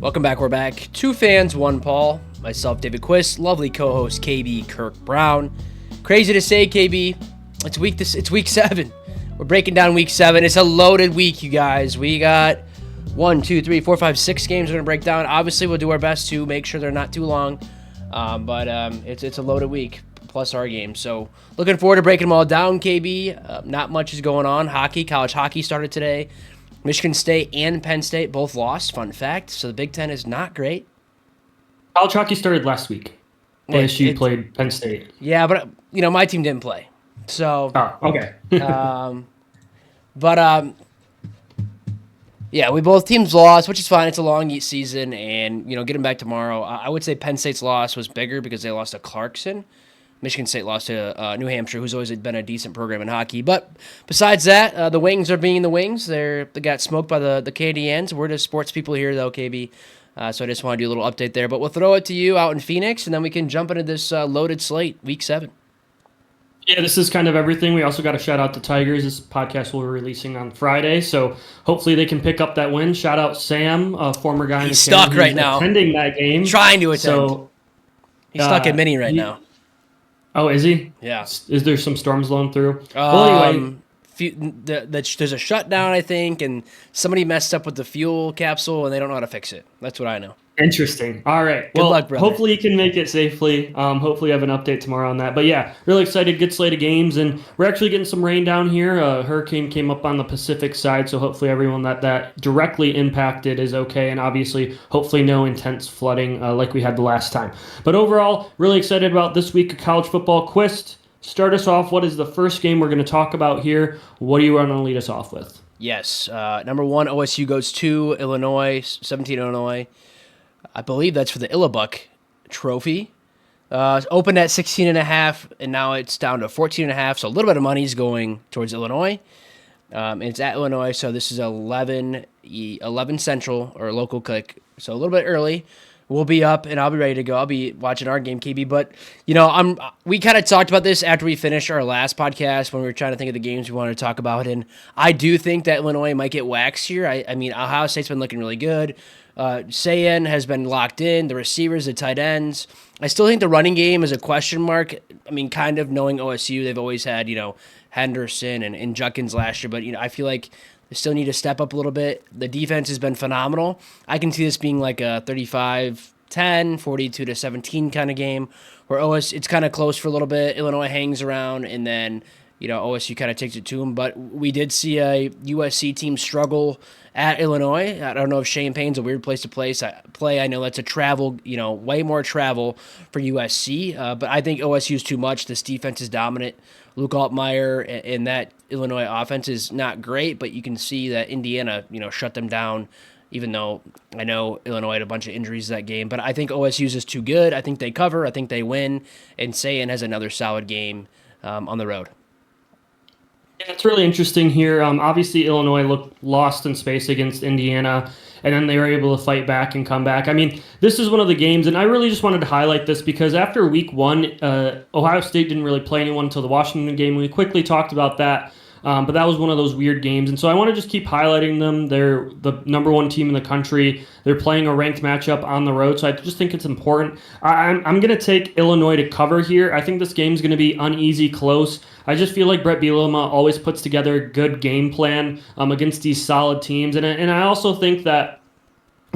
Welcome back. We're back. Two fans, one Paul. Myself, David Quist. Lovely co-host KB Kirk Brown. Crazy to say, KB. It's week 7. We're breaking down week 7. It's a loaded week, you guys. We got 1, 2, 3, 4, 5, 6 games we're gonna break down. Obviously, we'll do our best to make sure they're not too long. But it's a loaded week plus our game. So looking forward to breaking them all down, KB. Not much is going on. College hockey started today. Michigan State and Penn State both lost, fun fact. So the Big Ten is not great. College hockey started last week. ASU played Penn State. Yeah, but, my team didn't play. So. Oh, okay. Yeah, we both teams lost, which is fine. It's a long season, and, getting back tomorrow, I would say Penn State's loss was bigger because they lost to Clarkson. Michigan State lost to New Hampshire, who's always been a decent program in hockey. But besides that, the Wings are being the Wings. They got smoked by the Canadiens. We're just sports people here, though, KB. So I just want to do a little update there. But we'll throw it to you out in Phoenix, and then we can jump into this loaded slate, Week 7. Yeah, this is kind of everything. We also got to shout out the Tigers. This podcast will be releasing on Friday, so hopefully they can pick up that win. Shout out Sam, a former guy. He's stuck right now. Attending that game. Trying to attend. So, he's stuck in Mini right now. Oh, is he? Yeah. Is there some storms blowing through? Well, anyway. There's a shutdown, I think, and somebody messed up with the fuel capsule, and they don't know how to fix it. That's what I know. Interesting. All right. Good luck, brother. Hopefully you can make it safely. Hopefully I have an update tomorrow on that. But yeah, really excited. Good slate of games, and we're actually getting some rain down here. Hurricane came up on the Pacific side, so hopefully everyone that directly impacted is okay, and obviously, hopefully no intense flooding like we had the last time. But overall, really excited about this week of college football. Quist, start us off. What is the first game we're going to talk about here? What do you want to lead us off with? Yes. Number 1, OSU goes to Illinois, 17 Illinois. I believe that's for the Illabuck Trophy. Opened at 16.5, and now it's down to 14.5. So a little bit of money is going towards Illinois. And it's at Illinois, so this is 11 Central or local click. So a little bit early. We'll be up, and I'll be ready to go. I'll be watching our game, KB. But we kind of talked about this after we finished our last podcast when we were trying to think of the games we wanted to talk about. And I do think that Illinois might get waxed here. I mean, Ohio State's been looking really good. Sayan has been locked in. The receivers, the tight ends. I still think the running game is a question mark. I mean, kind of knowing OSU, they've always had, Henderson and Judkins last year. But, I feel like they still need to step up a little bit. The defense has been phenomenal. I can see this being like a 35-10, 42-17 kind of game where it's kind of close for a little bit. Illinois hangs around, and then, OSU kind of takes it to them. But we did see a USC team struggle at Illinois. I don't know if Champaign's a weird place to play. I know that's a travel, way more travel for USC. But I think OSU is too much. This defense is dominant. Luke Altmaier and that Illinois offense is not great, but you can see that Indiana, shut them down, even though I know Illinois had a bunch of injuries that game. But I think OSU's is too good. I think they cover. I think they win. And Sayan has another solid game on the road. Yeah, it's really interesting here. Obviously, Illinois looked lost in space against Indiana, and then they were able to fight back and come back. I mean, this is one of the games, and I really just wanted to highlight this because after week 1, Ohio State didn't really play anyone until the Washington game. We quickly talked about that. But that was one of those weird games. And so I want to just keep highlighting them. They're the number 1 team in the country. They're playing a ranked matchup on the road. So I just think it's important. I'm going to take Illinois to cover here. I think this game's going to be uneasy, close. I just feel like Brett Bielema always puts together a good game plan against these solid teams. And I also think that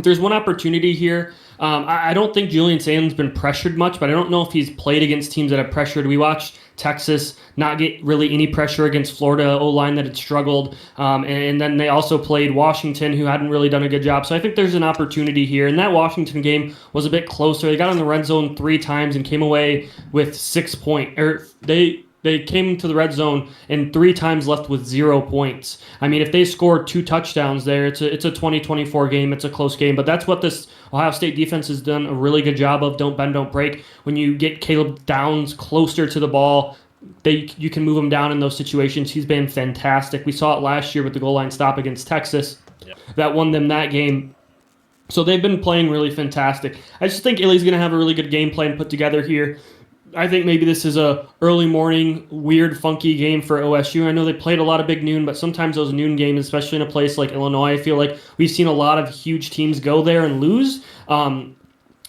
there's one opportunity here. I don't think Julian Salen's been pressured much, but I don't know if he's played against teams that have pressured. We watched Texas not get really any pressure against Florida O-line that had struggled. And then they also played Washington, who hadn't really done a good job. So I think there's an opportunity here. And that Washington game was a bit closer. They got in the red zone 3 times and came away with 6 points. They came to the red zone and 3 times left with 0 points. I mean, if they scored 2 touchdowns there, it's a 20-24 game. It's a close game. But that's what this Ohio State defense has done a really good job of. Don't bend, don't break. When you get Caleb Downs closer to the ball, you can move him down in those situations. He's been fantastic. We saw it last year with the goal line stop against Texas. That won them that game. So they've been playing really fantastic. I just think Illy's going to have a really good game plan put together here. I think maybe this is a early morning, weird, funky game for OSU. I know they played a lot of big noon, but sometimes those noon games, especially in a place like Illinois, I feel like we've seen a lot of huge teams go there and lose.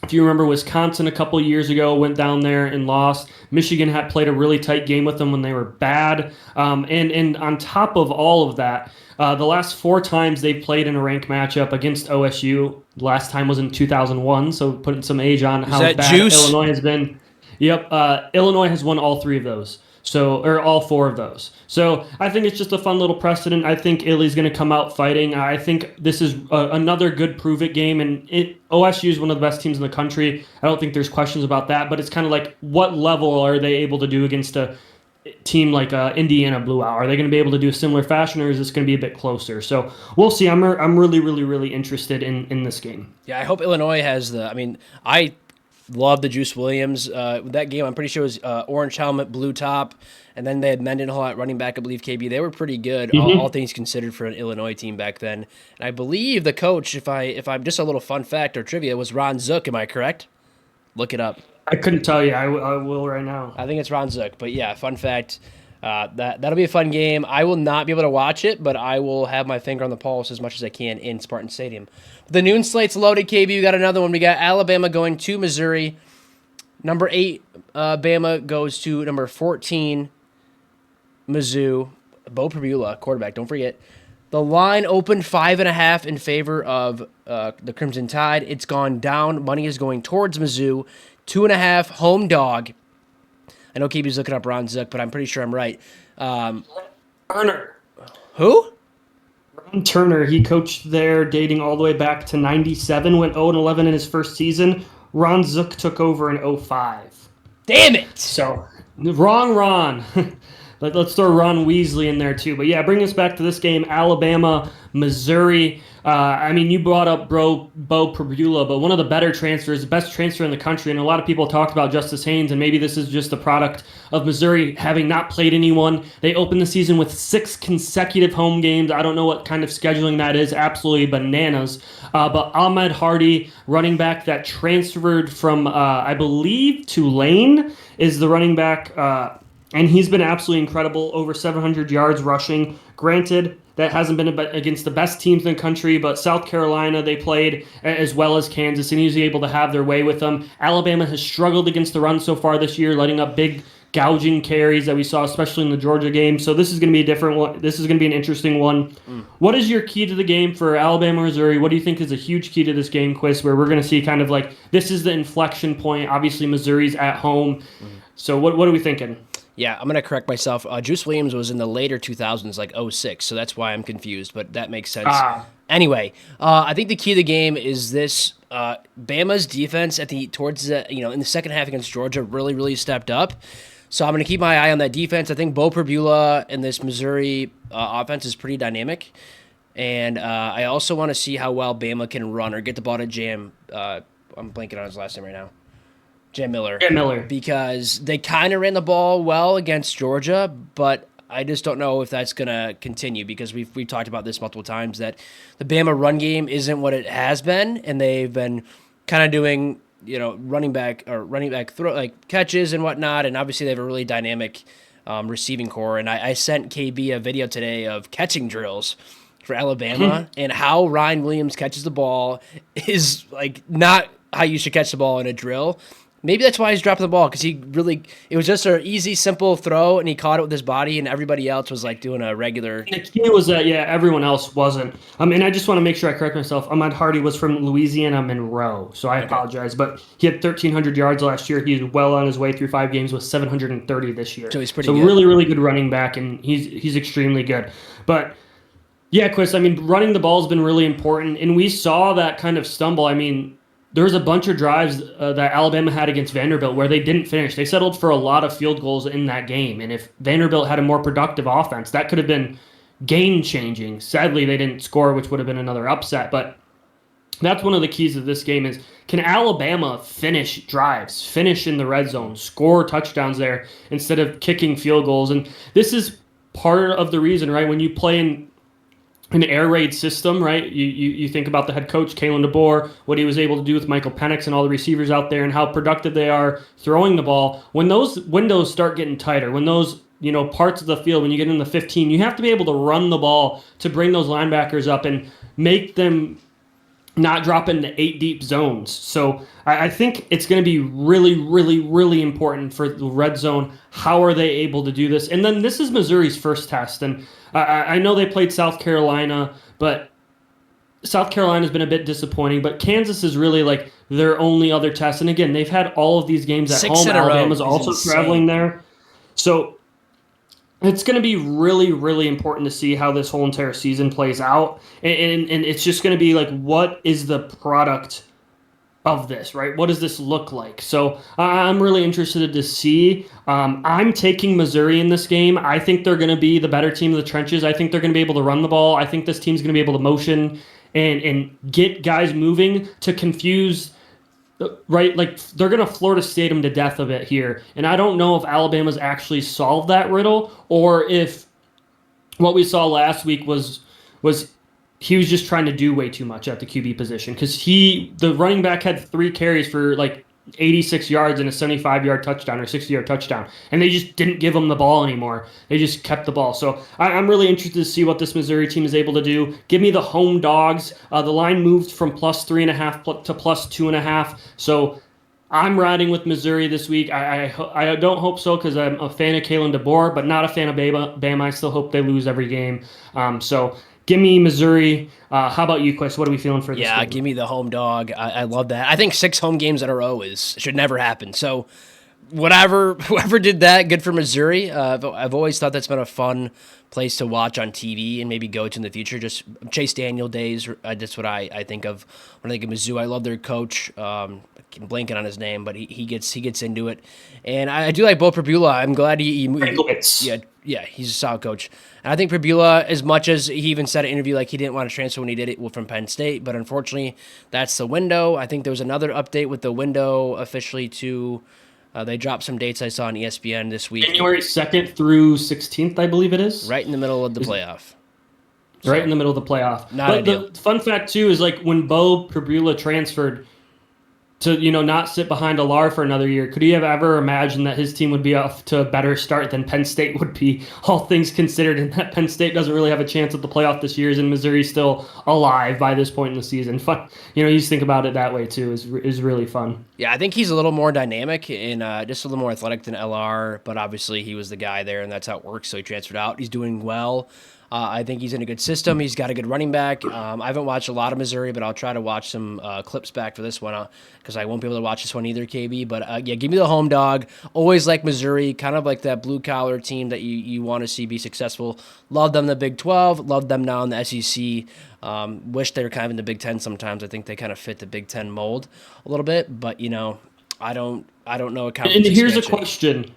If you remember, Wisconsin a couple years ago went down there and lost. Michigan had played a really tight game with them when they were bad. And on top of all of that, the last 4 times they've played in a ranked matchup against OSU, last time was in 2001, so putting some age on how bad juice? Illinois has been. Yep, Illinois has won all 3 of those. Or all 4 of those. So I think it's just a fun little precedent. I think Illy's going to come out fighting. I think this is another good prove-it game, and OSU is one of the best teams in the country. I don't think there's questions about that, but it's kind of like, what level are they able to do against a team like Indiana blew out? Are they going to be able to do a similar fashion, or is this going to be a bit closer? So we'll see. I'm really, really, really interested in this game. Yeah, I hope Illinois has I love the Juice Williams. That game, I'm pretty sure it was orange helmet, blue top, and then they had Mendenhall at running back, I believe, KB. They were pretty good, all things considered, for an Illinois team back then. And I believe the coach, if I'm just a little fun fact or trivia, was Ron Zook. Am I correct? Look it up. I couldn't tell you. I will right now. I think it's Ron Zook. But yeah, fun fact. That'll be a fun game. I will not be able to watch it, but I will have my finger on the pulse as much as I can in Spartan Stadium. The noon slate's loaded, KB. We got another one. We got Alabama going to Missouri. Number 8, Bama goes to number 14, Mizzou. Bo Pribula, quarterback, don't forget. The line opened 5.5 in favor of the Crimson Tide. It's gone down. Money is going towards Mizzou. 2.5, home dog. I know KB's looking up Ron Zook, but I'm pretty sure I'm right. Turner. Who? Ron Turner. He coached there dating all the way back to 97, went 0-11 in his first season. Ron Zook took over in 05. Damn it! So, wrong Ron. Let's throw Ron Weasley in there too. But yeah, bring us back to this game, Alabama, Missouri. You brought up Bo Pribula, but one of the better transfers, the best transfer in the country, and a lot of people talked about Justice Haynes, and maybe this is just the product of Missouri having not played anyone. They opened the season with 6 consecutive home games. I don't know what kind of scheduling that is, absolutely bananas. But Ahmed Hardy, running back that transferred from, I believe, Tulane, is the running back. And he's been absolutely incredible, over 700 yards rushing. Granted, that hasn't been against the best teams in the country, but South Carolina they played, as well as Kansas, and he was able to have their way with them. Alabama has struggled against the run so far this year, letting up big gouging carries that we saw, especially in the Georgia game. So this is going to be a different one. This is going to be an interesting one. What is your key to the game for Alabama, Missouri? What do you think is a huge key to this game, Quiz, where we're going to see kind of like this is the inflection point? Obviously, Missouri's at home. So what are we thinking? Yeah, I'm going to correct myself. Juice Williams was in the later 2000s, like 06, so that's why I'm confused, but that makes sense. Anyway, I think the key to the game is this. Bama's defense in the second half against Georgia really, really stepped up. So I'm going to keep my eye on that defense. I think Bo Pribula and this Missouri offense is pretty dynamic. And I also want to see how well Bama can run or get the ball to Jam. I'm blanking on his last name right now. Jam Miller. Because they kind of ran the ball well against Georgia, but I just don't know if that's going to continue because we've talked about this multiple times that the Bama run game isn't what it has been, and they've been kind of doing running back throw like catches and whatnot, and obviously they have a really dynamic receiving core. And I sent KB a video today of catching drills for Alabama and how Ryan Williams catches the ball is like not how you should catch the ball in a drill. Maybe that's why he's dropping the ball, because it was just an easy, simple throw, and he caught it with his body, and everybody else was like doing a regular. The key was that, everyone else wasn't. And I just want to make sure I correct myself. Ahmad Hardy was from Louisiana Monroe, so I apologize. But he had 1,300 yards last year. He's well on his way through 5 games with 730 this year. So he's pretty good. Really, really good running back, and he's extremely good. But yeah, Chris, running the ball has been really important, and we saw that kind of stumble. There was a bunch of drives that Alabama had against Vanderbilt where they didn't finish. They settled for a lot of field goals in that game. And if Vanderbilt had a more productive offense, that could have been game-changing. Sadly, they didn't score, which would have been another upset. But that's one of the keys of this game is, can Alabama finish drives, finish in the red zone, score touchdowns there instead of kicking field goals? And this is part of the reason, right? When you play in an air raid system, right? You think about the head coach, Kalen DeBoer, what he was able to do with Michael Penix and all the receivers out there and how productive they are throwing the ball. When those windows start getting tighter, when those parts of the field, when you get in the 15, you have to be able to run the ball to bring those linebackers up and make them not drop into 8 deep zones. So I think it's going to be really, really, really important for the red zone. How are they able to do this? And then this is Missouri's first test. And I know they played South Carolina, but South Carolina's been a bit disappointing. But Kansas is really like their only other test. And again, they've had all of these games at home. Alabama's also traveling there. So it's going to be really, really important to see how this whole entire season plays out. And it's just going to be like, what is the product of this, right? What does this look like? So I'm really interested to see. I'm taking Missouri in this game. I think they're going to be the better team of the trenches. I think they're going to be able to run the ball. I think this team's going to be able to motion and get guys moving to confuse, right? Like they're going to Florida State them to death a bit here. And I don't know if Alabama's actually solved that riddle or if what we saw last week was he was just trying to do way too much at the QB position because the running back had 3 carries for like 86 yards and a 75-yard touchdown or 60-yard touchdown, and they just didn't give him the ball anymore. They just kept the ball. So I'm really interested to see what this Missouri team is able to do. Give me the home dogs. The line moved from +3.5 to +2.5. So I'm riding with Missouri this week. I don't hope so because I'm a fan of Kalen DeBoer, but not a fan of Bama. I still hope they lose every game. So give me Missouri. How about you, Chris? What are we feeling for this game? Yeah, give me the home dog. I love that. I think 6 home games in a row should never happen. So whoever did that, good for Missouri. I've always thought that's been a fun place to watch on TV and maybe go to in the future. Just Chase Daniel days. That's what I think of when I think of Mizzou. I love their coach. I'm blanking on his name, but he gets into it. And I do like Bo Pribula. I'm glad he yeah, he's a solid coach. And I think Pribula, as much as he even said in an interview like he didn't want to transfer when he did it from Penn State, but unfortunately that's the window. I think there was another update with the window officially to they dropped some dates I saw on ESPN this week. January 2nd through 16th, I believe it is. Right in the middle of the playoff. Right in the middle of the playoff. Not ideal. The fun fact, too, is like when Bo Pribula transferred to, not sit behind Alar for another year, could he have ever imagined that his team would be off to a better start than Penn State would be, all things considered, and that Penn State doesn't really have a chance at the playoff this year, and Missouri's still alive by this point in the season. Fun, you just think about it that way, too, is really fun. Yeah, I think he's a little more dynamic and just a little more athletic than LR, but obviously he was the guy there, and that's how it works, so he transferred out. He's doing well. I think he's in a good system. He's got a good running back. I haven't watched a lot of Missouri, but I'll try to watch some clips back for this one because I won't be able to watch this one either, KB. But yeah, give me the home dog. Always like Missouri, kind of like that blue-collar team that you want to see be successful. Love them in the Big 12. Love them now in the SEC. Wish they were kind of in the Big 10 sometimes. I think they kind of fit the Big 10 mold a little bit. But, I don't know. And here's a question.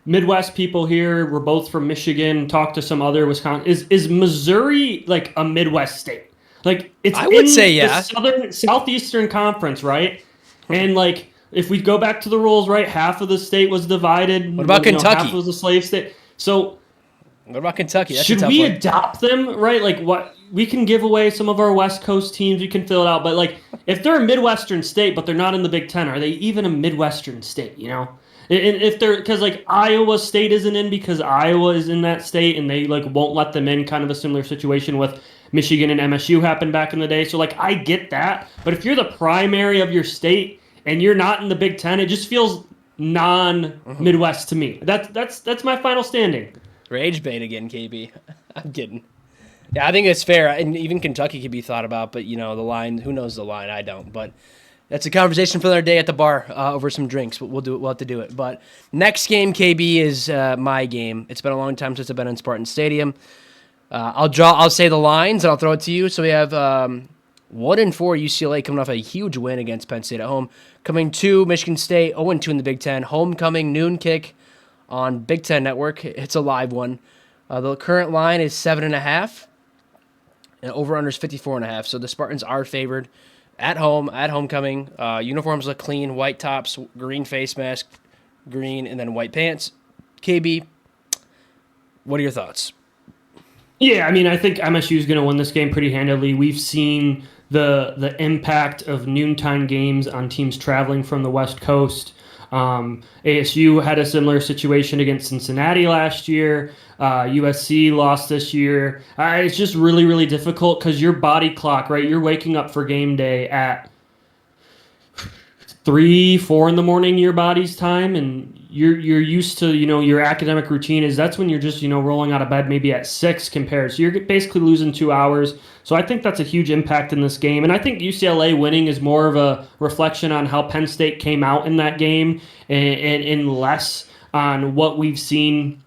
Midwest people here, we're both from Michigan, talk to some other Wisconsin. Is Missouri like a Midwest state? Like I would say yeah. The Southeastern Conference, right? And like if we go back to the rules, right, half of the state was divided. What about Kentucky? Half was a slave state. So what about Kentucky? That's should we adopt them, right? Like what we can give away some of our West Coast teams, we can fill it out, but like if they're a Midwestern state but they're not in the Big 10, are they even a Midwestern state, And if they're, because like Iowa State isn't in because Iowa is in that state and they like won't let them in, kind of a similar situation with Michigan and MSU happened back in the day. So like I get that, but if you're the primary of your state and you're not in the Big 10, it just feels non-Midwest to me. That's my final standing. Rage bait again, KB. I'm kidding. Yeah, I think it's fair, and even Kentucky could be thought about, but the line, who knows the line? I don't, but. That's a conversation for another day at the bar over some drinks. But we'll have to do it. But next game, KB, is my game. It's been a long time since I've been in Spartan Stadium. I'll say the lines and I'll throw it to you. So we have 1-4 UCLA coming off a huge win against Penn State at home. Coming to Michigan State 0-2 in the Big Ten. Homecoming noon kick on Big Ten Network. It's a live one. The current line is 7.5, and over/under is 54.5. So the Spartans are favored. At home, at homecoming, uniforms look clean, white tops, green face mask, green, and then white pants. KB, what are your thoughts? Yeah, I mean, I think MSU is going to win this game pretty handily. We've seen the impact of noontime games on teams traveling from the West Coast. ASU had a similar situation against Cincinnati last year. USC lost this year. It's just really, really difficult because your body clock, right? You're waking up for game day at 3, 4 in the morning your body's time, and you're used to your academic routine is that's when you're just rolling out of bed maybe at 6 compared, so you're basically losing 2 hours. So I think that's a huge impact in this game, and I think UCLA winning is more of a reflection on how Penn State came out in that game, and less on what we've seen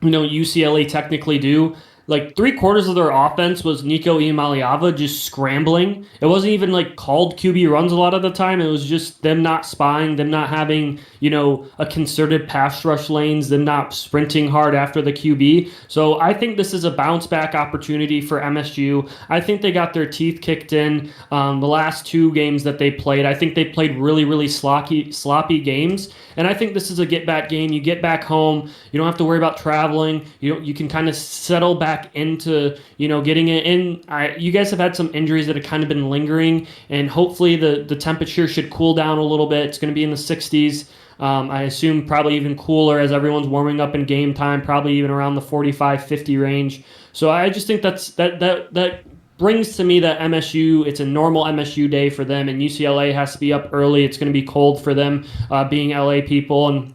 UCLA technically do. Like 3/4 of their offense was Nico Iamaleava just scrambling. It wasn't even like called QB runs a lot of the time. It was just them not spying, them not having, a concerted pass rush lanes, them not sprinting hard after the QB. So I think this is a bounce back opportunity for MSU. I think they got their teeth kicked in the last 2 games that they played. I think they played really, really sloppy games. And I think this is a get back game. You get back home. You don't have to worry about traveling. You can kind of settle back into getting it in. You guys have had some injuries that have kind of been lingering, and hopefully the temperature should cool down a little bit. It's going to be in the 60s. I assume probably even cooler as everyone's warming up in game time, probably even around the 45, 50 range. So I just think that brings to me that MSU, it's a normal MSU day for them, and UCLA has to be up early. It's going to be cold for them, being LA people, and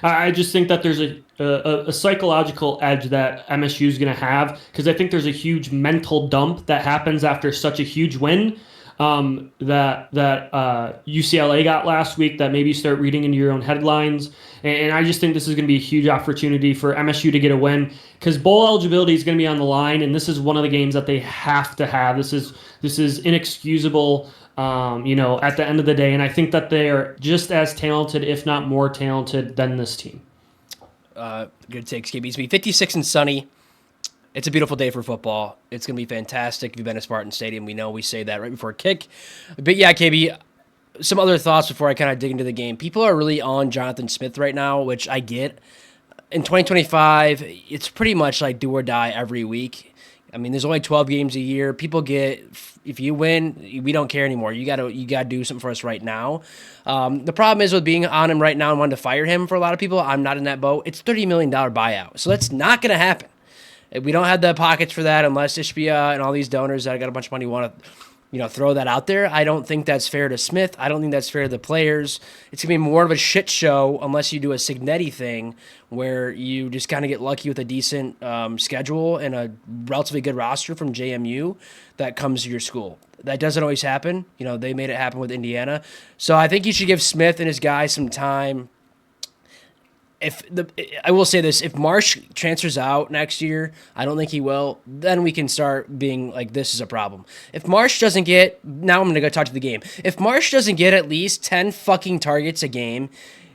I just think that there's a psychological edge that MSU is going to have, because I think there's a huge mental dump that happens after such a huge win that UCLA got last week, that maybe you start reading into your own headlines. And I just think this is going to be a huge opportunity for MSU to get a win, because bowl eligibility is going to be on the line, and this is one of the games that they have to have. This is inexcusable. At the end of the day, and I think that they are just as talented, if not more talented, than this team. Good takes, KB. It's going to be 56 and sunny. It's a beautiful day for football. It's going to be fantastic. If you've been to Spartan Stadium, we say that right before kick. But yeah, KB, some other thoughts before I kind of dig into the game. People are really on Jonathan Smith right now, which I get. In 2025, it's pretty much like do or die every week. I mean, there's only 12 games a year. People get, if you win, we don't care anymore. You gotta do something for us right now. The problem is with being on him right now and wanting to fire him for a lot of people. I'm not in that boat. It's $30 million buyout, so that's not gonna happen. We don't have the pockets for that unless Ishbia and all these donors that got a bunch of money want to, throw that out there. I don't think that's fair to Smith. I don't think that's fair to the players. It's going to be more of a shit show unless you do a Signetti thing where you just kind of get lucky with a decent schedule and a relatively good roster from JMU that comes to your school. That doesn't always happen. They made it happen with Indiana. So I think you should give Smith and his guys some time. I will say this, if Marsh transfers out next year, I don't think he will, then we can start being like, this is a problem. If Marsh doesn't get, now I'm going to go talk to the game. If Marsh doesn't get at least 10 fucking targets a game,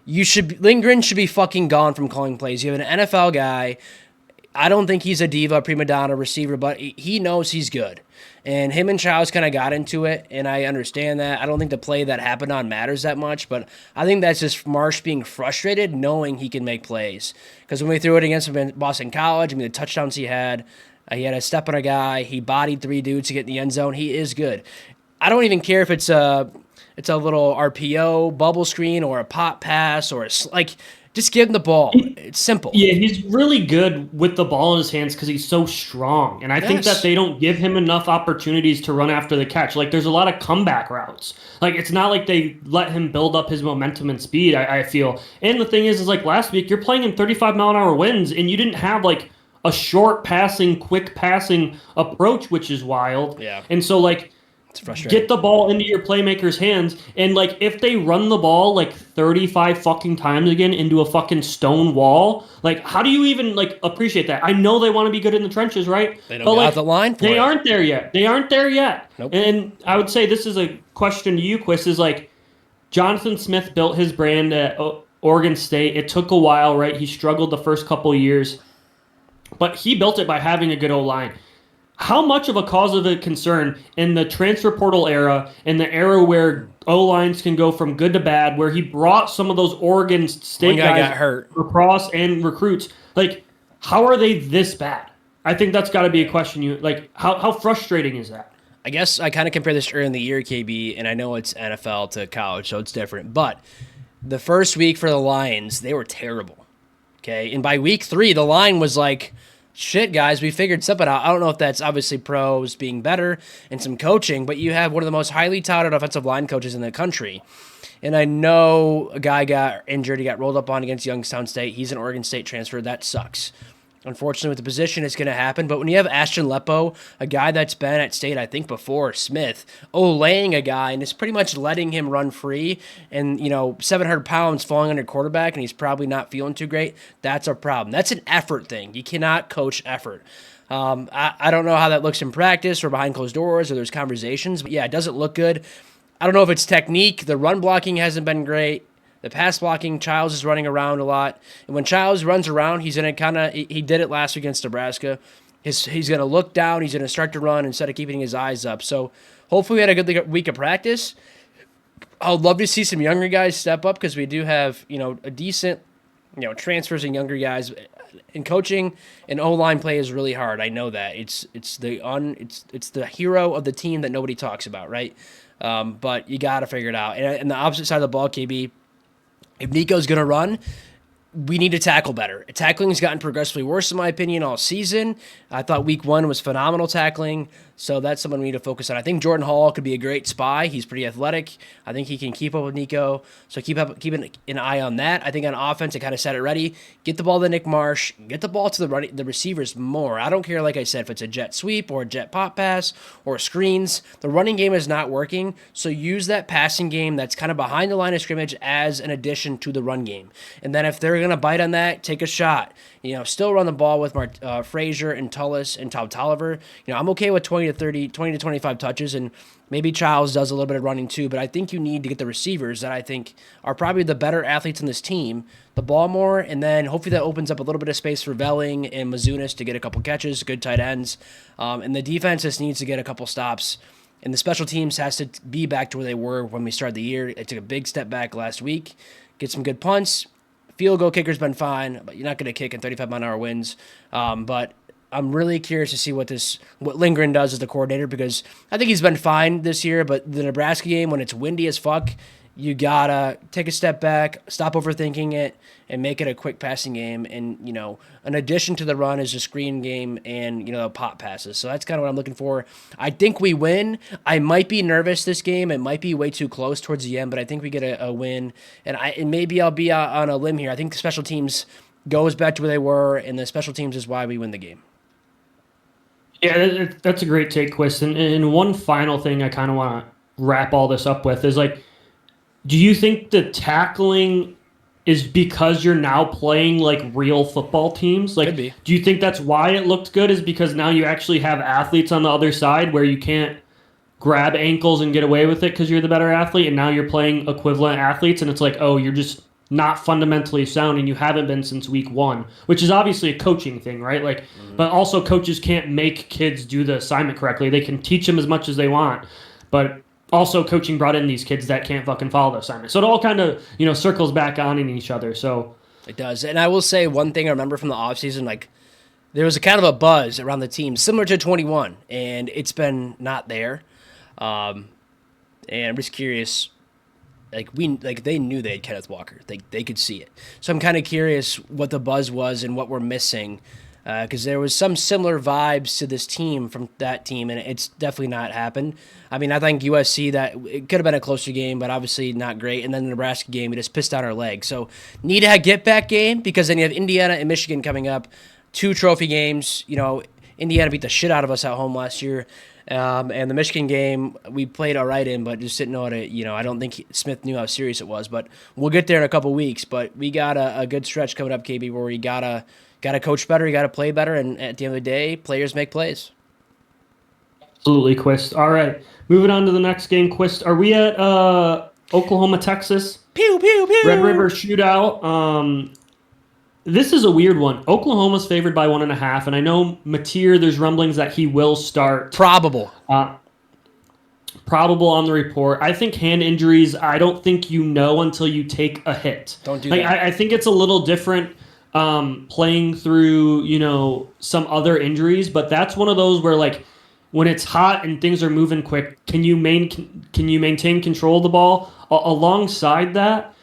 Lindgren should be fucking gone from calling plays. You have an NFL guy. I don't think he's a diva, prima donna receiver, but he knows he's good. And him and Childs kind of got into it, and I understand that. I don't think the play that happened on matters that much, but I think that's just Marsh being frustrated, knowing he can make plays. Because when we threw it against him in Boston College, the touchdowns he had a step on a guy, he bodied 3 dudes to get in the end zone. He is good. I don't even care if it's a little RPO bubble screen or a pop pass or just give him the ball. It's simple. Yeah, he's really good with the ball in his hands because he's so strong. And I think that they don't give him enough opportunities to run after the catch. Like, there's a lot of comeback routes. Like, it's not like they let him build up his momentum and speed, I feel. And the thing is like last week, you're playing in 35-mile-an-hour winds, and you didn't have, like, a short passing, quick passing approach, which is wild. Yeah. And so, like, it's frustrating. Get the ball into your playmaker's hands, and like if they run the ball like 35 fucking times again into a fucking stone wall, like how do you even like appreciate that? I know they want to be good in the trenches, right? They don't have the line for They it. aren't there yet. They aren't there yet. Nope. And I would say this is a question to you, Quist, is like Jonathan Smith built his brand at Oregon State. It took a while, right? He struggled the first couple of years, but he built it by having a good O-line. How much of a cause of a concern in the transfer portal era, in the era where O-lines can go from good to bad, where he brought some of those Oregon State guys got hurt across and recruits, like, how are they this bad? I think that's got to be a question. How frustrating is that? I guess I kind of compare this early in the year, KB, and I know it's NFL to college, so it's different. But the first week for the Lions, they were terrible. Okay. And by week 3, the line was like, shit, guys, we figured something out. I don't know if that's obviously pros being better and some coaching, but you have one of the most highly touted offensive line coaches in the country. And I know a guy got injured. He got rolled up on against Youngstown State. He's an Oregon State transfer. That sucks. Unfortunately, with the position, it's going to happen. But when you have Ashton Lepo, a guy that's been at State, I think, before Smith, laying a guy and is pretty much letting him run free and, 700 pounds falling under quarterback and he's probably not feeling too great, that's a problem. That's an effort thing. You cannot coach effort. I don't know how that looks in practice or behind closed doors or there's conversations. But, yeah, it doesn't look good. I don't know if it's technique. The run blocking hasn't been great. The pass blocking, Childs is running around a lot. And when Childs runs around, he's going to he did it last week against Nebraska. He's going to look down. He's going to start to run instead of keeping his eyes up. So hopefully we had a good week of practice. I would love to see some younger guys step up because we do have, a decent, transfers and younger guys. In coaching, and O-line play is really hard. I know that. It's the hero of the team that nobody talks about, right? But you got to figure it out. And the opposite side of the ball, KB, if Nico's going to run, we need to tackle better. Tackling has gotten progressively worse, in my opinion, all season. I thought week 1 was phenomenal tackling, so that's someone we need to focus on. I think Jordan Hall could be a great spy. He's pretty athletic. I think he can keep up with Nico, so keep an eye on that. I think on offense, I kind of set it ready. Get the ball to Nick Marsh. Get the ball to the receivers more. I don't care, like I said, if it's a jet sweep or a jet pop pass or screens. The running game is not working, so use that passing game that's kind of behind the line of scrimmage as an addition to the run game. And then if they're going to bite on that, take a shot. Still run the ball with Frazier and Tullis and Todd Tolliver. I'm okay with 20 to 25 touches, and maybe Childs does a little bit of running too, but I think you need to get the receivers that I think are probably the better athletes in this team the ball more, and then hopefully that opens up a little bit of space for Velling and Mizunis to get a couple catches, good tight ends. And the defense just needs to get a couple stops. And the special teams has to be back to where they were when we started the year. It took a big step back last week. Get some good punts. Field goal kicker's been fine, but you're not going to kick in 35-mile-an-hour winds. But I'm really curious to see what Lindgren does as the coordinator, because I think he's been fine this year, but the Nebraska game, when it's windy as fuck, you got to take a step back, stop overthinking it, and make it a quick passing game. And, an addition to the run is a screen game and, pop passes. So that's kind of what I'm looking for. I think we win. I might be nervous this game. It might be way too close towards the end, but I think we get a win. And maybe I'll be on a limb here. I think the special teams goes back to where they were, and the special teams is why we win the game. Yeah, that's a great take, Quist. And one final thing I kind of want to wrap all this up with is, do you think the tackling is because you're now playing real football teams? Could be. Do you think that's why it looked good, is because now you actually have athletes on the other side where you can't grab ankles and get away with it because you're the better athlete, and now you're playing equivalent athletes, and it's you're just not fundamentally sound, and you haven't been since week 1, which is obviously a coaching thing, right? But also coaches can't make kids do the assignment correctly. They can teach them as much as they want, but also coaching brought in these kids that can't fucking follow the assignment. So it all kind of, circles back on in each other. So it does. And I will say one thing I remember from the offseason, there was a kind of a buzz around the team similar to 21, and it's been not there. And I'm just curious, they knew they had Kenneth Walker. They could see it. So I'm kind of curious what the buzz was and what we're missing, because there was some similar vibes to this team from that team, and it's definitely not happened. I mean, I think USC, that it could have been a closer game, but obviously not great. And then the Nebraska game, we just pissed out our legs. So need a get-back game, because then you have Indiana and Michigan coming up, 2 trophy games. Indiana beat the shit out of us at home last year. And the Michigan game, we played all right in, but just didn't know how to, I don't think Smith knew how serious it was. But we'll get there in a couple weeks. But we got a good stretch coming up, KB, where we got to coach better, you got to play better, and at the end of the day, players make plays. Absolutely, Quist. All right, moving on to the next game, Quist. Are we at Oklahoma, Texas? Pew, pew, pew. Red River Shootout. This is a weird one. Oklahoma's favored by 1.5, and I know Mateer, there's rumblings that he will start. Probable on the report. I think hand injuries, I don't think until you take a hit. Don't do that. I think it's a little different playing through, some other injuries, but that's one of those where like when it's hot and things are moving quick, can you maintain control of the ball? Alongside that,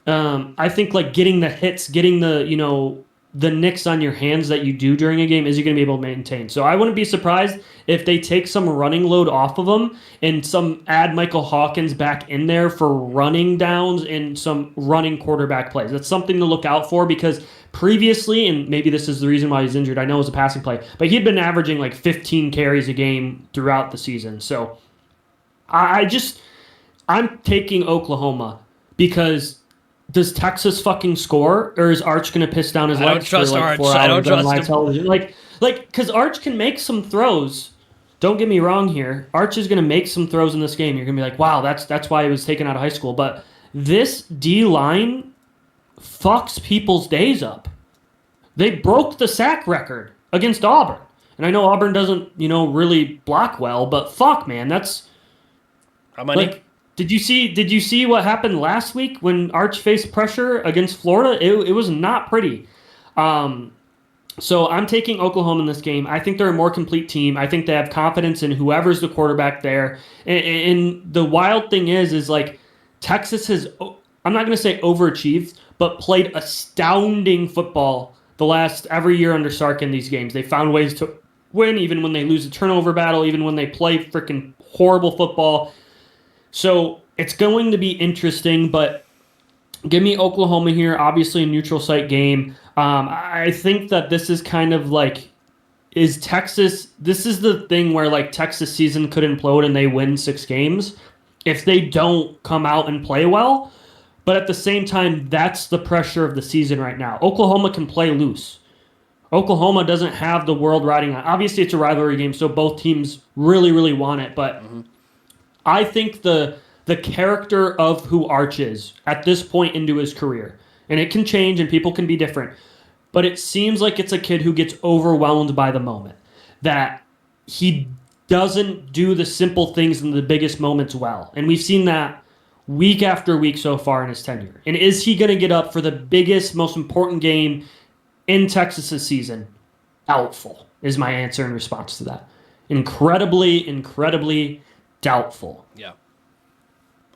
I think like getting the hits, getting the nicks on your hands that you do during a game, is you going to be able to maintain. So I wouldn't be surprised if they take some running load off of them and add Michael Hawkins back in there for running downs and some running quarterback plays. That's something to look out for, because previously, and maybe this is the reason why he's injured, I know it was a passing play, but he'd been averaging like 15 carries a game throughout the season. So I'm taking Oklahoma because does Texas fucking score, or is Arch going to piss down his legs for like 4 hours I don't trust on live him. television? Like, because Arch can make some throws. Don't get me wrong here. Arch is going to make some throws in this game. You're going to be like, wow, that's why he was taken out of high school. But this D-line fucks people's days up. They broke the sack record against Auburn. And I know Auburn doesn't, really block well, but fuck, man, that's... How many? Like, did you see what happened last week when Arch faced pressure against Florida? It was not pretty. So I'm taking Oklahoma in this game. I think they're a more complete team. I think they have confidence in whoever's the quarterback there. And the wild thing is like Texas has, I'm not going to say overachieved, but played astounding football every year under Sark in these games. They found ways to win even when they lose a turnover battle, even when they play freaking horrible football. So it's going to be interesting, but give me Oklahoma here. Obviously a neutral site game. I think that this is kind of like, this is the thing where like Texas season could implode and they win 6 games if they don't come out and play well. But at the same time, that's the pressure of the season right now. Oklahoma can play loose. Oklahoma doesn't have the world riding on. Obviously it's a rivalry game, so both teams really, really want it, but I think the character of who Arch is at this point into his career, and it can change and people can be different, but it seems like it's a kid who gets overwhelmed by the moment, that he doesn't do the simple things in the biggest moments well. And we've seen that week after week so far in his tenure. And is he going to get up for the biggest, most important game in Texas's season? Doubtful is my answer in response to that. Incredibly doubtful. Yeah.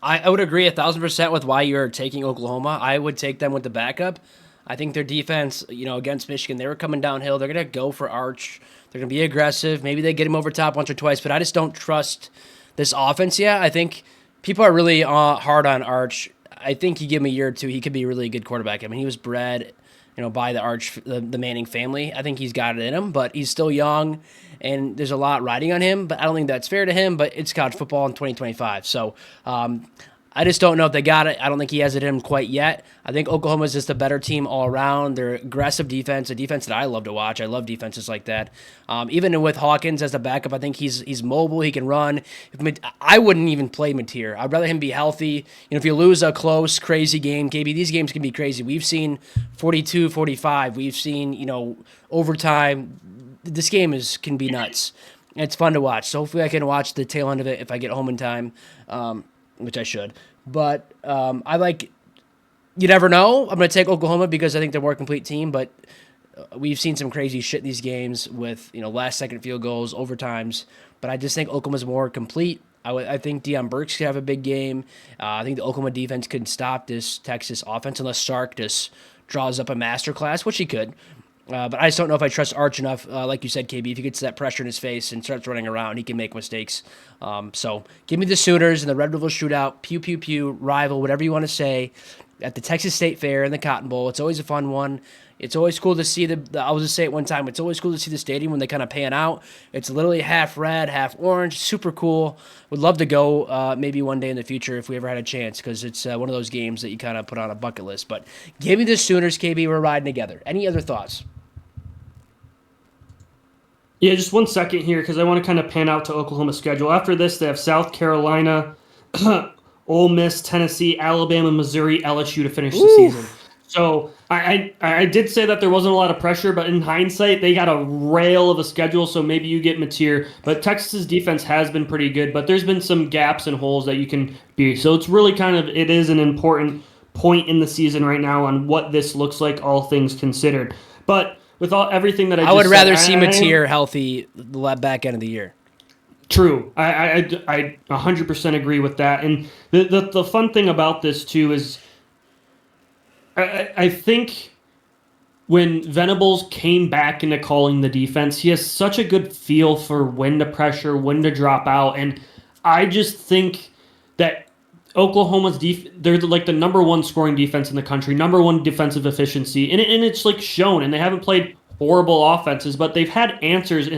I would agree 1,000% with why you're taking Oklahoma. I would take them with the backup. I think their defense, against Michigan, they were coming downhill. They're going to go for Arch. They're going to be aggressive. Maybe they get him over top once or twice, but I just don't trust this offense yet. I think people are really hard on Arch. I think you give him a year or two, he could be a really good quarterback. I mean, he was bred, by the Manning family. I think he's got it in him, but he's still young, and there's a lot riding on him. But I don't think that's fair to him. But it's college football in 2025, so I just don't know if they got it. I don't think he has it in him quite yet. I think Oklahoma's just a better team all around. They're aggressive defense, a defense that I love to watch. I love defenses like that. Even with Hawkins as the backup, I think he's mobile. He can run. I wouldn't even play Mateer. I'd rather him be healthy. If you lose a close, crazy game, KB, these games can be crazy. We've seen 42-45. We've seen, overtime. This game can be nuts. It's fun to watch. So hopefully I can watch the tail end of it if I get home in time. Which I should. But you never know. I'm going to take Oklahoma because I think they're a more complete team, but we've seen some crazy shit in these games with, last-second field goals, overtimes, but I just think Oklahoma's more complete. I think Deion Burks could have a big game. I think the Oklahoma defense could stop this Texas offense unless Sark just draws up a masterclass, which he could. But I just don't know if I trust Arch enough. Like you said, KB, if he gets that pressure in his face and starts running around, he can make mistakes. So give me the Sooners in the Red River Shootout, pew, pew, pew, rival, whatever you want to say, at the Texas State Fair in the Cotton Bowl. It's always a fun one. It's always cool to see I'll just say it one time. It's always cool to see the stadium when they kind of pan out. It's literally half red, half orange. Super cool. Would love to go maybe one day in the future if we ever had a chance, because it's one of those games that you kind of put on a bucket list. But give me the Sooners, KB. We're riding together. Any other thoughts? Yeah, just 1 second here because I want to kind of pan out to Oklahoma's schedule. After this, they have South Carolina, Ole Miss, Tennessee, Alabama, Missouri, LSU to finish the season. So I did say that there wasn't a lot of pressure, but in hindsight, they got a rail of a schedule, so maybe you get Mateer. But Texas's defense has been pretty good, but there's been some gaps and holes that you can be. So it's really it is an important point in the season right now on what this looks like, all things considered. But with everything that I would just rather said, see Mateer healthy the back end of the year. True. I 100% agree with that. And the fun thing about this, too, is I think when Venables came back into calling the defense, he has such a good feel for when to pressure, when to drop out. And I just think that Oklahoma's they're like the number one scoring defense in the country, number one defensive efficiency. And it's like shown, and they haven't played horrible offenses, but they've had answers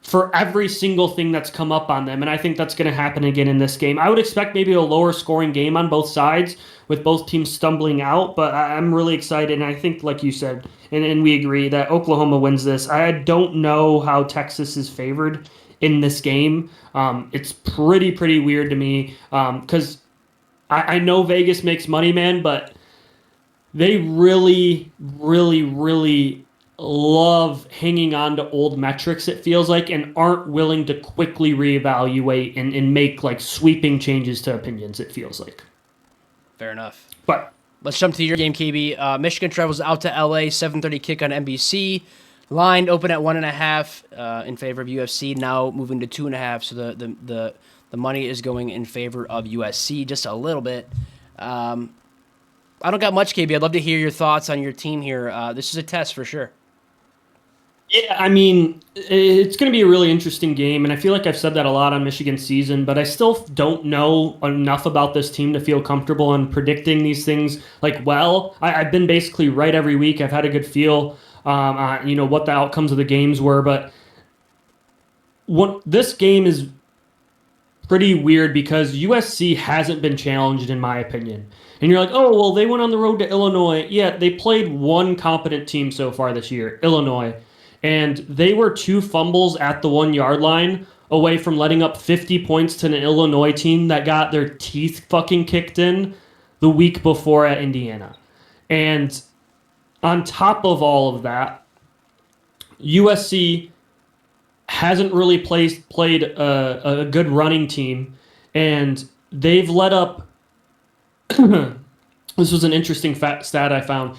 for every single thing that's come up on them. And I think that's going to happen again in this game. I would expect maybe a lower scoring game on both sides with both teams stumbling out, but I'm really excited. And I think, like you said, and we agree that Oklahoma wins this. I don't know how Texas is favored in this game. It's pretty weird to me because I know Vegas makes money, man, but they really love hanging on to old metrics, it feels like, and aren't willing to quickly reevaluate and make like sweeping changes to opinions, it feels like. Fair enough. But let's jump to your game, KB. Michigan travels out to LA, 7:30 kick on NBC. Line open at 1.5 in favor of USC, now moving to 2.5. So the money is going in favor of USC just a little bit. I don't got much, KB. I'd love to hear your thoughts on your team here. This is a test for sure. yeah, I mean, it's going to be a really interesting game, and I feel like I've said that a lot on Michigan's season, but I still don't know enough about this team to feel comfortable in predicting these things. I've been basically right every week. I've had a good feel on, what the outcomes of the games were, but this game is pretty weird because USC hasn't been challenged, in my opinion. And you're like, oh, well, they went on the road to Illinois. Yeah, they played one competent team so far this year, Illinois. And they were 2 fumbles at the 1-yard line away from letting up 50 points to an Illinois team that got their teeth fucking kicked in the week before at Indiana. And on top of all of that, USC hasn't really played a good running team, and they've let up. This was an interesting stat I found.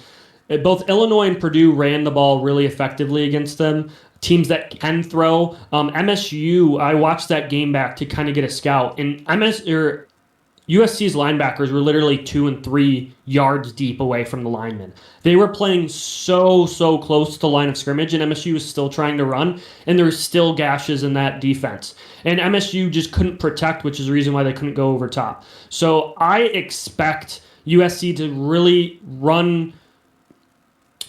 Both Illinois and Purdue ran the ball really effectively against them. Teams that can throw. MSU, I watched that game back to kind of get a scout, and USC's linebackers were literally 2 and 3 yards deep away from the linemen. They were playing so close to the line of scrimmage, and MSU was still trying to run, and there were still gashes in that defense. And MSU just couldn't protect, which is the reason why they couldn't go over top. So I expect USC to really run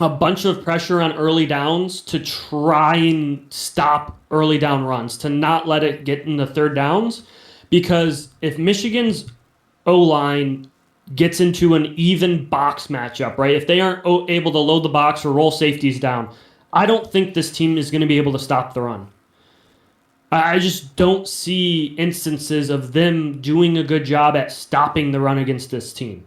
a bunch of pressure on early downs to try and stop early down runs, to not let it get in the third downs. Because if Michigan's O-line gets into an even box matchup, right? If they aren't able to load the box or roll safeties down, I don't think this team is going to be able to stop the run. I just don't see instances of them doing a good job at stopping the run against this team.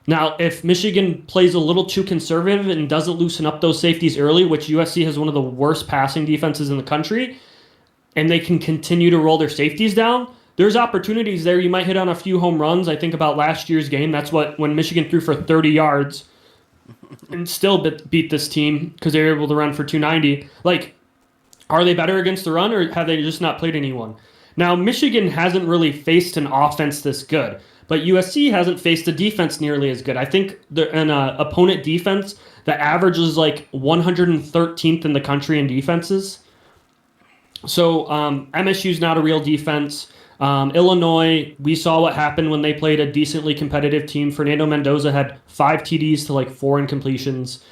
Now, if Michigan plays a little too conservative and doesn't loosen up those safeties early, which USC has one of the worst passing defenses in the country, and they can continue to roll their safeties down, there's opportunities there. You might hit on a few home runs. I think about last year's game. That's when Michigan threw for 30 yards and still beat this team because they were able to run for 290. Are they better against the run, or have they just not played anyone? Now, Michigan hasn't really faced an offense this good, but USC hasn't faced a defense nearly as good. I think an opponent defense that averages 113th in the country in defenses. So MSU's not a real defense. Illinois, we saw what happened when they played a decently competitive team. Fernando Mendoza had 5 TDs to 4 incompletions.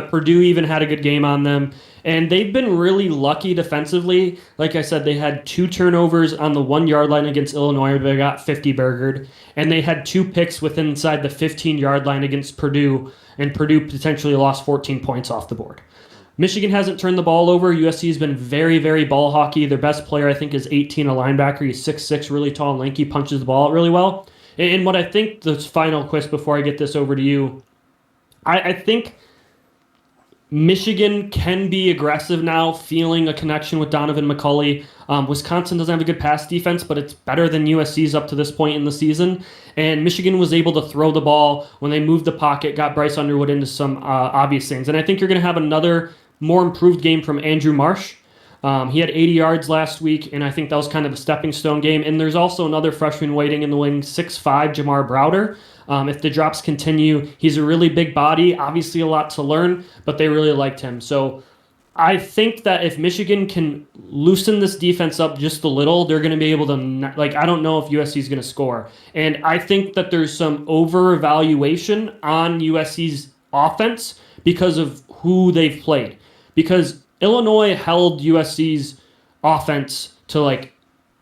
Purdue even had a good game on them. And they've been really lucky defensively. Like I said, they had 2 turnovers on the 1-yard line against Illinois, but they got 50 burgered. And they had 2 picks inside the 15-yard line against Purdue, and Purdue potentially lost 14 points off the board. Michigan hasn't turned the ball over. USC has been very ball hockey. Their best player, I think, is 18, a linebacker. He's 6'6", really tall and lanky, punches the ball out really well. And what I think, this final quiz before I get this over to you, I think Michigan can be aggressive now, feeling a connection with Donovan McCulley. Wisconsin doesn't have a good pass defense, but it's better than USC's up to this point in the season. And Michigan was able to throw the ball when they moved the pocket, got Bryce Underwood into some obvious things. And I think you're going to have another more improved game from Andrew Marsh. He had 80 yards last week, and I think that was kind of a stepping stone game. And there's also another freshman waiting in the wing, 6'5", Jamar Browder. If the drops continue, he's a really big body, obviously a lot to learn, but they really liked him. So I think that if Michigan can loosen this defense up just a little, they're going to be able to, I don't know if USC is going to score. And I think that there's some over-evaluation on USC's offense because of who they've played. Because Illinois held USC's offense to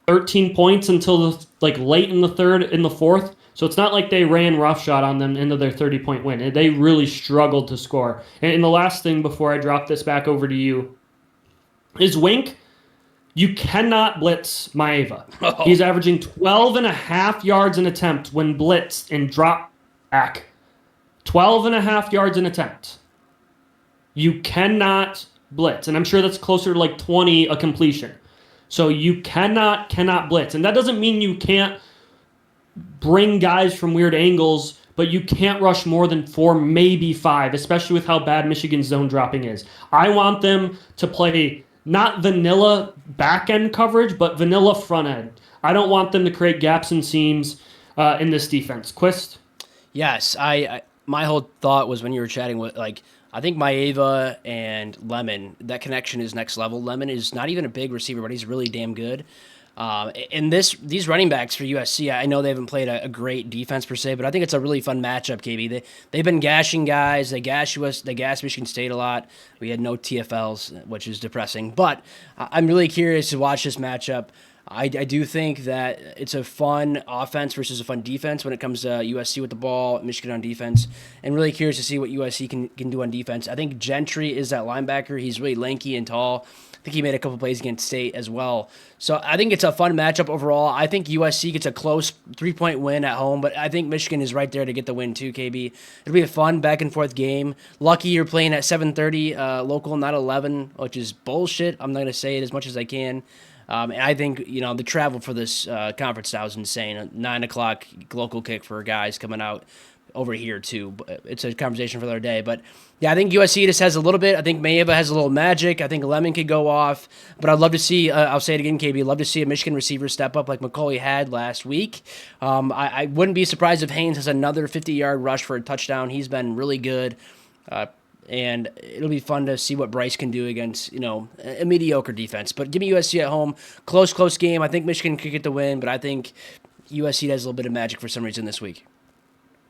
13 points until late in the fourth. So it's not like they ran roughshod on them into their 30-point win. They really struggled to score. And the last thing before I drop this back over to you is Wink. You cannot blitz Maeva. Oh. He's averaging 12.5 yards an attempt when blitzed and drop back. 12.5 yards an attempt. You cannot blitz. And I'm sure that's closer to 20 a completion. So you cannot blitz. And that doesn't mean you can't bring guys from weird angles, but you can't rush more than 4, maybe 5, especially with how bad Michigan's zone dropping is. I want them to play not vanilla back end coverage, but vanilla front end. I don't want them to create gaps and seams in this defense. Quist? Yes, I my whole thought was when you were chatting with I think Maeva and Lemon, that connection is next level. Lemon is not even a big receiver, but he's really damn good. And these running backs for USC, I know they haven't played a great defense per se, but I think it's a really fun matchup, KB. They've been gashing guys. They gash Michigan State a lot. We had no TFLs, which is depressing. But I'm really curious to watch this matchup. I do think that it's a fun offense versus a fun defense when it comes to USC with the ball, Michigan on defense, and really curious to see what USC can do on defense. I think Gentry is that linebacker. He's really lanky and tall. I think he made a couple plays against State as well. So I think it's a fun matchup overall. I think USC gets a close 3-point win at home, but I think Michigan is right there to get the win too, KB. It'll be a fun back-and-forth game. Lucky you're playing at 7:30 local, not 11, which is bullshit. I'm not going to say it as much as I can. And I think, the travel for this conference now is insane. A 9 o'clock local kick for guys coming out over here, too. It's a conversation for another day. But, yeah, I think USC just has a little bit. I think Maeva has a little magic. I think Lemon could go off. But I'd love to see, I'll say it again, KB, I'd love to see a Michigan receiver step up like McCulley had last week. I wouldn't be surprised if Haynes has another 50-yard rush for a touchdown. He's been really good. And it'll be fun to see what Bryce can do against, a mediocre defense. But give me USC at home. Close game. I think Michigan could get the win, but I think USC has a little bit of magic for some reason this week.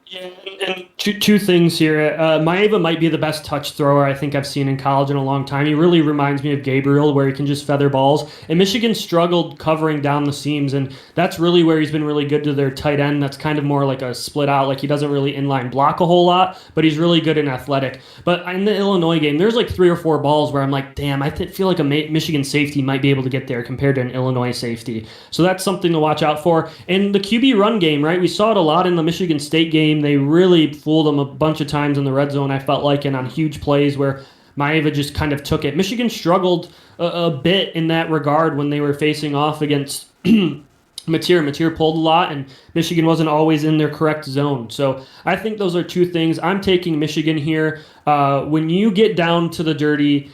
Yeah, and two things here. Maeva might be the best touch thrower I think I've seen in college in a long time. He really reminds me of Gabriel, where he can just feather balls. And Michigan struggled covering down the seams, and that's really where he's been really good to their tight end. That's kind of more like a split out. He doesn't really inline block a whole lot, but he's really good and athletic. But in the Illinois game, there's 3 or 4 balls where I'm like, damn, I feel like a Michigan safety might be able to get there compared to an Illinois safety. So that's something to watch out for. And the QB run game, right? We saw it a lot in the Michigan State game. They really fooled them a bunch of times in the red zone, I felt like, and on huge plays where Maeva just kind of took it. Michigan struggled a bit in that regard when they were facing off against Mateer. Mateer pulled a lot, and Michigan wasn't always in their correct zone. So I think those are two things. I'm taking Michigan here. When you get down to the dirty,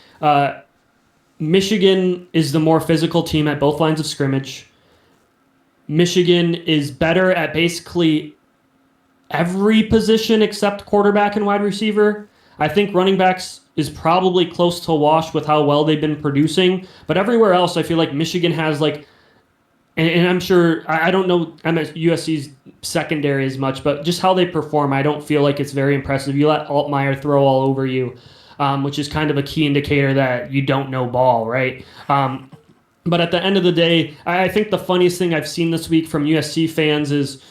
Michigan is the more physical team at both lines of scrimmage. Michigan is better at basically every position except quarterback and wide receiver. I think running backs is probably close to a wash with how well they've been producing. But everywhere else, I feel like Michigan has and I'm sure, I don't know USC's secondary as much, but just how they perform, I don't feel like it's very impressive. You let Altmaier throw all over you, which is kind of a key indicator that you don't know ball, right? But at the end of the day, I think the funniest thing I've seen this week from USC fans is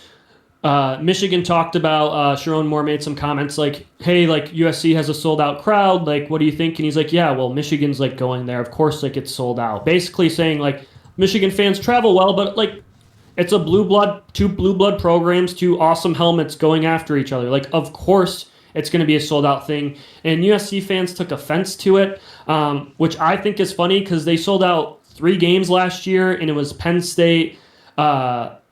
Michigan talked about, Sharon Moore made some comments hey, USC has a sold-out crowd, what do you think? And he's like, yeah, well, Michigan's, going there. Of course, it's sold out. Basically saying, Michigan fans travel well, but, it's a two blue blood programs, two awesome helmets going after each other. Of course it's going to be a sold out thing. And USC fans took offense to it, which I think is funny because they sold out 3 games last year, and it was Penn State,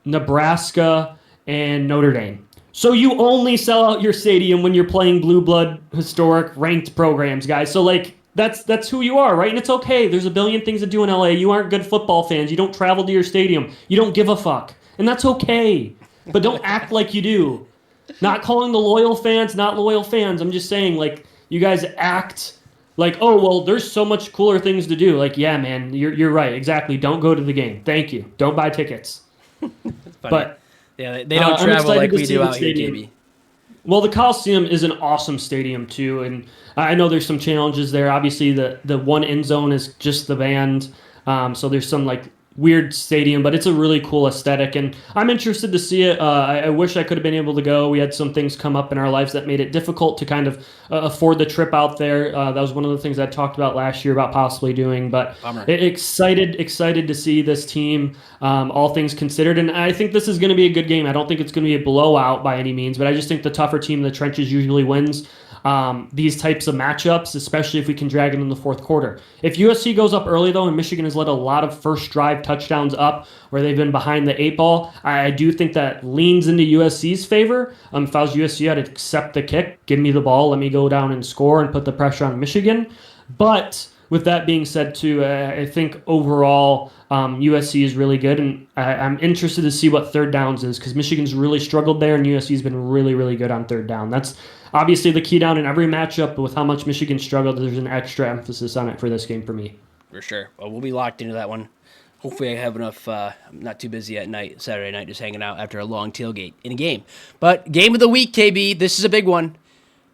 Nebraska, and Notre Dame. So you only sell out your stadium when you're playing blue blood, historic, ranked programs, guys. So like that's who you are, right? And it's okay. There's a billion things to do in LA. You aren't good football fans. You don't travel to your stadium. You don't give a fuck. And that's okay. But don't act like you do. Not calling the loyal fans not loyal fans. I'm just saying, like, you guys act like, oh, well, there's so much cooler things to do. Like, yeah, man, you're right. Exactly. Don't go to the game. Thank you. Don't buy tickets. But yeah, they don't travel like we do out here, KB. Well, the Coliseum is an awesome stadium too, and I know there's some challenges there. Obviously, the one end zone is just the band, so there's some like weird stadium, but it's a really cool aesthetic, and I'm interested to see it. I wish I could have been able to go. We had some things come up in our lives that made it difficult to kind of afford the trip out there. That was one of the things I talked about last year about possibly doing, but excited to see this team, all things considered, and I think this is going to be a good game. I don't think it's going to be a blowout by any means, but I just think the tougher team in the trenches usually wins these types of matchups, especially if we can drag it in the fourth quarter. If USC goes up early, though, and Michigan has led a lot of first drive touchdowns up where they've been behind the 8 ball, I do think that leans into USC's favor. If I was USC, I'd accept the kick, give me the ball, let me go down and score and put the pressure on Michigan. But with that being said, too, I think overall USC is really good, and I'm interested to see what third downs is because Michigan's really struggled there, and USC's been really, really good on third down. That's obviously the key down in every matchup, but with how much Michigan struggled, there's an extra emphasis on it for this game for me. For sure. Well, we'll be locked into that one. Hopefully I have enough, I'm not too busy at night, Saturday night, just hanging out after a long tailgate in a game. But game of the week, KB, this is a big one.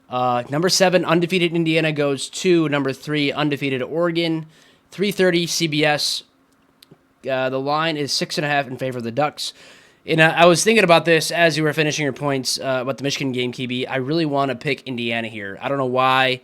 Number 7, undefeated Indiana goes to number 3, undefeated Oregon. 3:30 CBS. The line is 6.5 in favor of the Ducks. And I was thinking about this as you were finishing your points about the Michigan game, KB. I really want to pick Indiana here. I don't know why,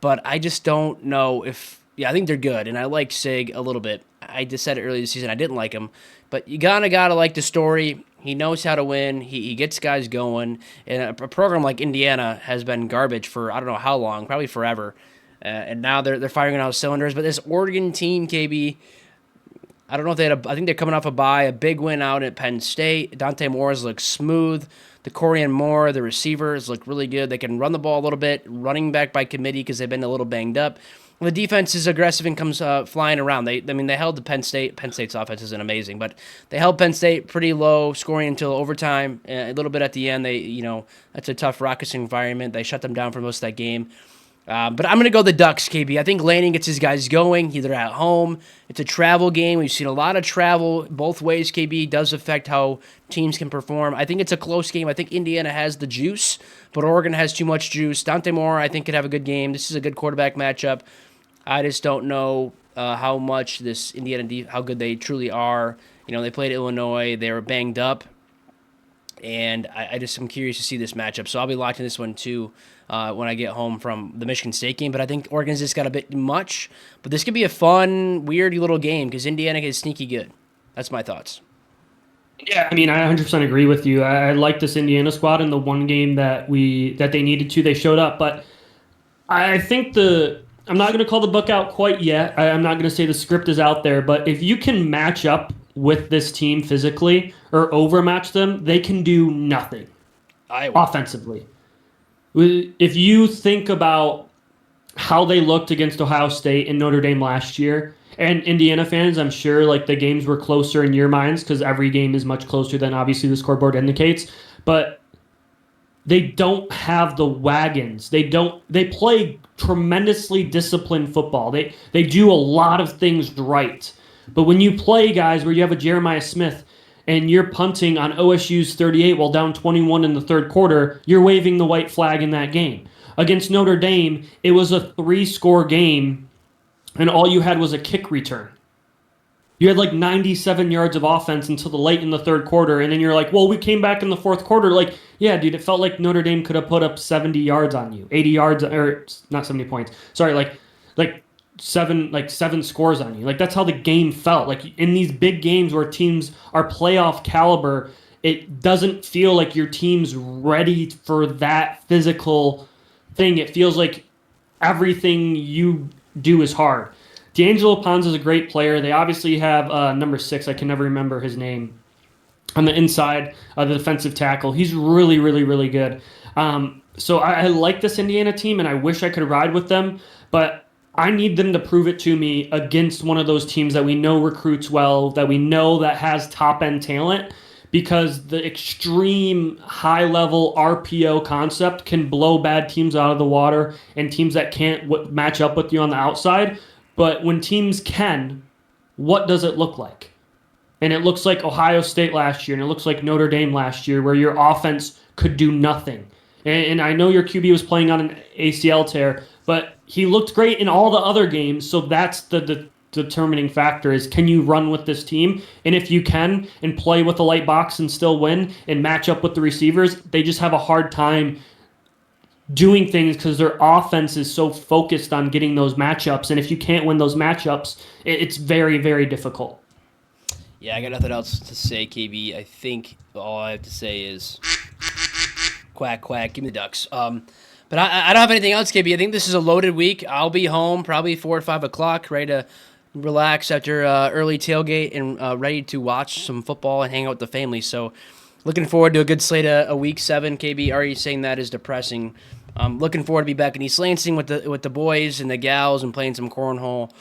but I just don't know if... Yeah, I think they're good, and I like Sig a little bit. I just said it earlier this season. I didn't like him. But you gotta like the story. He knows how to win. He gets guys going. And a program like Indiana has been garbage for I don't know how long, probably forever. And now they're firing on all cylinders. But this Oregon team, KB... I don't know if I think they're coming off a bye, a big win out at Penn State. Dante Moore's look smooth. The Corian Moore, the receivers look really good. They can run the ball a little bit, running back by committee because they've been a little banged up. The defense is aggressive and comes flying around. They held the Penn State. Penn State's offense isn't amazing, but they held Penn State pretty low, scoring until overtime. A little bit at the end. That's a tough Rockies environment. They shut them down for most of that game. But I'm going to go the Ducks, KB. I think Lanning gets his guys going. They're at home. It's a travel game. We've seen a lot of travel both ways, KB. It does affect how teams can perform. I think it's a close game. I think Indiana has the juice, but Oregon has too much juice. Dante Moore, I think, could have a good game. This is a good quarterback matchup. I just don't know how much this Indiana, how good they truly are. They played Illinois. They were banged up. And I just am curious to see this matchup. So I'll be locked in this one, too, when I get home from the Michigan State game. But I think Oregon's just got a bit much. But this could be a fun, weird little game because Indiana is sneaky good. That's my thoughts. Yeah, I 100% agree with you. I like this Indiana squad in the one game that they needed to. They showed up. But I think I'm not going to call the book out quite yet. I'm not going to say the script is out there. But if you can match up with this team physically or overmatch them, they can do nothing offensively. If you think about how they looked against Ohio State and Notre Dame last year, and Indiana fans, I'm sure like the games were closer in your minds because every game is much closer than obviously the scoreboard indicates, but they don't have the wagons. They play tremendously disciplined football. They do a lot of things right. But when you play guys where you have a Jeremiah Smith and you're punting on OSU's 38 while down 21 in the third quarter, you're waving the white flag in that game. Against Notre Dame, it was a 3-score game, and all you had was a kick return. You had like 97 yards of offense until the late in the third quarter, and then you're like, well, we came back in the fourth quarter. Like, yeah, dude, it felt like Notre Dame could have put up 70 yards on you, 80 yards, or not 70 points. Sorry, like seven scores on you. Like, that's how the game felt. Like, in these big games where teams are playoff caliber, it doesn't feel like your team's ready for that physical thing, it feels like everything you do is hard. D'Angelo Pons is a great player. They obviously have number 6. I can never remember his name. On the inside, the defensive tackle. He's really, really, really good. So I like this Indiana team, and I wish I could ride with them, but I need them to prove it to me against one of those teams that we know recruits well, that we know that has top-end talent, because the extreme high-level RPO concept can blow bad teams out of the water and teams that can't match up with you on the outside. But when teams can, what does it look like? And it looks like Ohio State last year, and it looks like Notre Dame last year, where your offense could do nothing. And I know your QB was playing on an ACL tear, but he looked great in all the other games, so that's the determining factor is, can you run with this team? And if you can and play with the light box and still win and match up with the receivers, they just have a hard time doing things because their offense is so focused on getting those matchups. And if you can't win those matchups, it's very, very difficult. Yeah, I got nothing else to say, KB. I think all I have to say is quack, quack, give me the Ducks. But I don't have anything else, KB. I think this is a loaded week. I'll be home probably 4 or 5 o'clock, ready to relax after early tailgate and ready to watch some football and hang out with the family. So looking forward to a good slate of Week 7. KB already saying that is depressing. Looking forward to be back in East Lansing with the boys and the gals and playing some cornhole.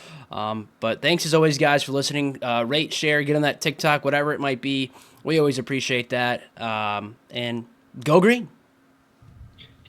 But thanks as always, guys, for listening. Rate, share, get on that TikTok, whatever it might be. We always appreciate that. And go green.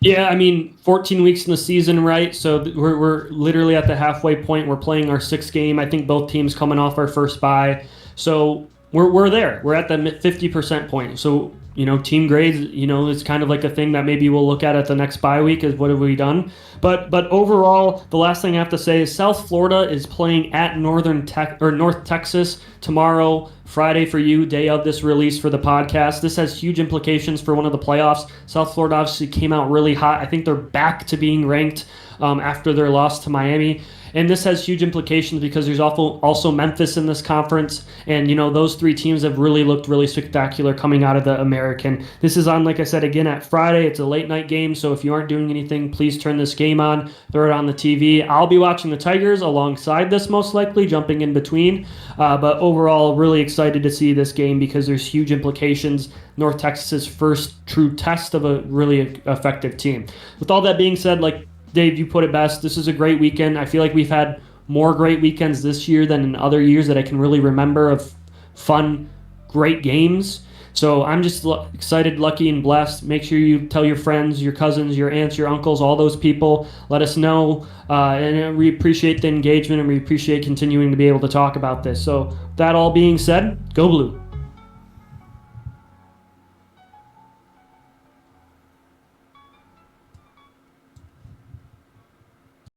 Yeah, I mean, 14 weeks in the season, right? So we're literally at the halfway point. We're playing our 6th game. I think both teams coming off our first bye. So we're there. We're at the 50% point. So, team grades, it's kind of like a thing that maybe we'll look at the next bye week is what have we done. But overall, the last thing I have to say is South Florida is playing at North Texas tomorrow, Friday for you, day of this release for the podcast. This has huge implications for one of the playoffs. South Florida obviously came out really hot. I think they're back to being ranked after their loss to Miami. And this has huge implications because there's also Memphis in this conference. And, those 3 teams have really looked really spectacular coming out of the American. This is on, like I said, again, at Friday. It's a late night game. So if you aren't doing anything, please turn this game on, throw it on the TV. I'll be watching the Tigers alongside this, most likely, jumping in between. But overall, really excited to see this game because there's huge implications. North Texas's first true test of a really effective team. With all that being said, like Dave, you put it best. This is a great weekend. I feel like we've had more great weekends this year than in other years that I can really remember of fun, great games. So I'm just excited, lucky, and blessed. Make sure you tell your friends, your cousins, your aunts, your uncles, all those people. Let us know. And we appreciate the engagement, and we appreciate continuing to be able to talk about this. So that all being said, go Blue.